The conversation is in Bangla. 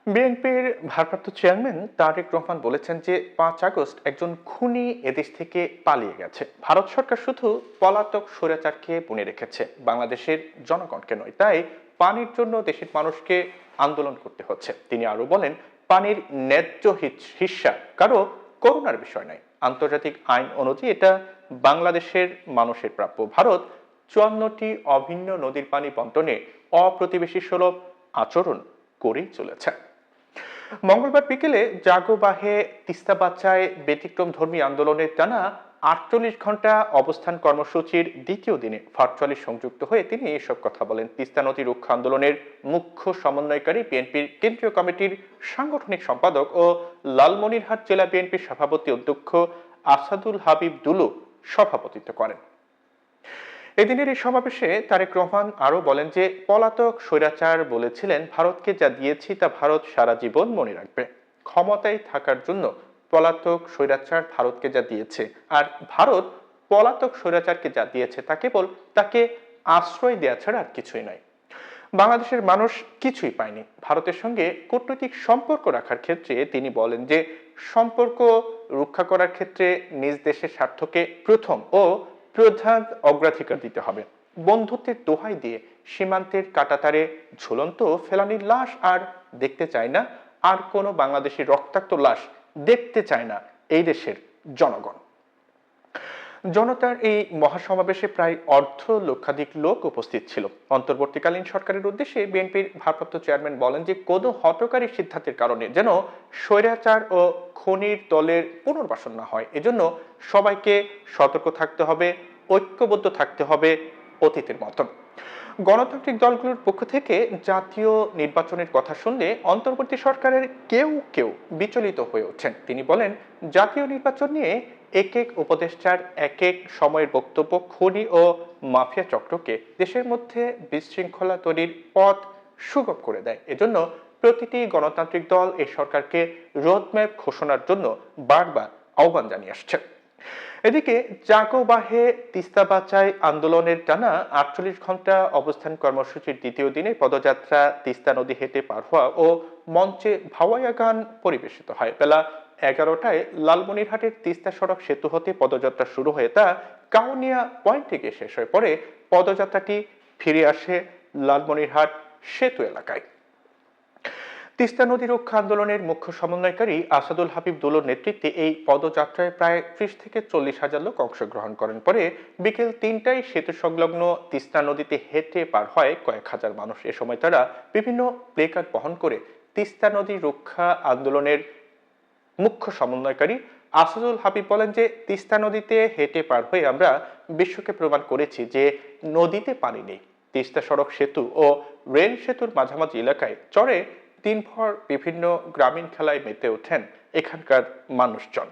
বিএনপির ভারপ্রাপ্ত চেয়ারম্যান তারেক রহমান বলেছেন যে 5 আগস্ট একজন খুনি এদেশ থেকে পালিয়ে গেছে। ভারত সরকার শুধু পলাতক স্বৈরাচারকে পুনে রেখেছে, বাংলাদেশের জনগণকে নয়। তাই পানির জন্য দেশের মানুষকে আন্দোলন করতে হচ্ছে। তিনি আরো বলেন, পানির ন্যায্য হিস্যা কারো করুণার বিষয় নয়। আন্তর্জাতিক আইন অনুযায়ী এটা বাংলাদেশের মানুষের প্রাপ্য। ভারত 54টি অভিন্ন নদীর পানি বন্টনে অপ্রতিবেশী সুলভ আচরণ করেই চলেছে। মঙ্গলবার বিকেলে জাগো বাহে তিস্তা বাঁচায় ব্যতিক্রম ধর্মী আন্দোলনের টানা 48 ঘন্টা অবস্থান কর্মসূচির দ্বিতীয় দিনে ভার্চুয়ালি সংযুক্ত হয়ে তিনি এসব কথা বলেন। তিস্তা নদী রক্ষা আন্দোলনের মুখ্য সমন্বয়কারী বিএনপির কেন্দ্রীয় কমিটির সাংগঠনিক সম্পাদক ও লালমনিরহাট জেলা বিএনপির সভাপতি অধ্যক্ষ আসাদুল হাবিব দুলু সভাপতিত্ব করেন। এদিনের এই সমাবেশে তারেক রহমান আরো বলেন যে পলাতক স্বৈরাচার বলেছিলেন, ভারতকে যা দিয়েছি তা ভারত সারা জীবন মনে রাখবে। ক্ষমতায় থাকার জন্য পলাতক স্বৈরাচার ভারতকে যা দিয়েছে, আর ভারত পলাতক স্বৈরাচারকে যা দিয়েছে তা কেবল তাকে আশ্রয় দেওয়া ছাড়া আর কিছুই নয়। বাংলাদেশের মানুষ কিছুই পায়নি। ভারতের সঙ্গে কূটনৈতিক সম্পর্ক রাখার ক্ষেত্রে তিনি বলেন যে সম্পর্ক রক্ষা করার ক্ষেত্রে নিজ দেশের স্বার্থকে প্রথম ও প্রধান অগ্রাধিকার দিতে হবে। বন্ধুত্বের দোহাই দিয়ে সীমান্তের কাঁটাতারে ঝুলন্ত ফেলানির লাশ আর দেখতে চায় না, আর কোনো বাংলাদেশি রক্তাক্ত লাশ দেখতে চায় না এই দেশের জনগণ। জনতার এই মহাসমাবেশে প্রায় লক্ষাধিক লোক উপস্থিত ছিল। অন্তর্বর্তীকালীন সরকারের উদ্দেশ্যে বিএনপির ভারপ্রাপ্ত চেয়ারম্যান বলেন যে কোনো হঠকারী সিদ্ধান্তের কারণে যেন স্বৈরাচার ও খনির দলের পুনর্বাসন না হয়, এজন্য সবাইকে সতর্ক থাকতে হবে, ঐক্যবদ্ধ থাকতে হবে অতীতের মতন। গণতান্ত্রিক দলগুলোর পক্ষ থেকে জাতীয় নির্বাচনের কথা শুনলে অন্তর্বর্তী সরকারের কেউ কেউ বিচলিত হয়ে ওঠেন। তিনি বলেন, জাতীয় নির্বাচন নিয়ে এক এক উপদেষ্টার এক এক সময়ের বক্তব্য খনি ও মাফিয়া চক্রকে দেশের মধ্যে বিশৃঙ্খলা তৈরির পথ সুগম করে দেয়। এজন্য প্রতিটি গণতান্ত্রিক দল এই সরকারকে রোডম্যাপ ঘোষণার জন্য বারবার আহ্বান জানিয়ে আসছে। এদিকে জাগো বাহে তিস্তা বাঁচাই আন্দোলনের টানা 48 ঘন্টা অবস্থান কর্মসূচির দ্বিতীয় দিনে পদযাত্রা, তিস্তা নদী হেঁটে পার হওয়া ও মঞ্চে ভাওয়াইয়া গান পরিবেশিত হয়। বেলা 11টায় লালমনিরহাটের তিস্তা সড়ক সেতু হতে পদযাত্রা শুরু হয়ে তা কাউনিয়া পয়েন্টে গিয়ে শেষ হয়ে পরে পদযাত্রাটি ফিরে আসে লালমনিরহাট সেতু এলাকায়। তিস্তা নদী রক্ষা আন্দোলনের মুখ্য সমন্বয়কারী আসাদুল হাবিব দুলুর নেতৃত্বে এই পদযাত্রায় প্রায় 30 থেকে 40 হাজার লোক অংশগ্রহণ করেন। পরে বিকেল 3টায় সেতু সংলগ্ন তিস্তা নদীতে হেঁটে পার হয় কয়েক হাজার মানুষ। এ সময় তারা বিভিন্ন প্লেকার্ড বহন করে তিস্তা নদী রক্ষা আন্দোলনের মুখ্য সমন্বয়কারী আসাদুল হাবিব বলেন যে তিস্তা নদীতে হেঁটে পার হয়ে আমরা বিশ্বকে প্রমাণ করেছি যে নদীতে পানি নেই। তিস্তা সড়ক সেতু ও রেল সেতুর মাঝামাঝি এলাকায় চরে দিনভর বিভিন্ন গ্রামীণ খেলায় মেতে ওঠেন এখানকার মানুষজন।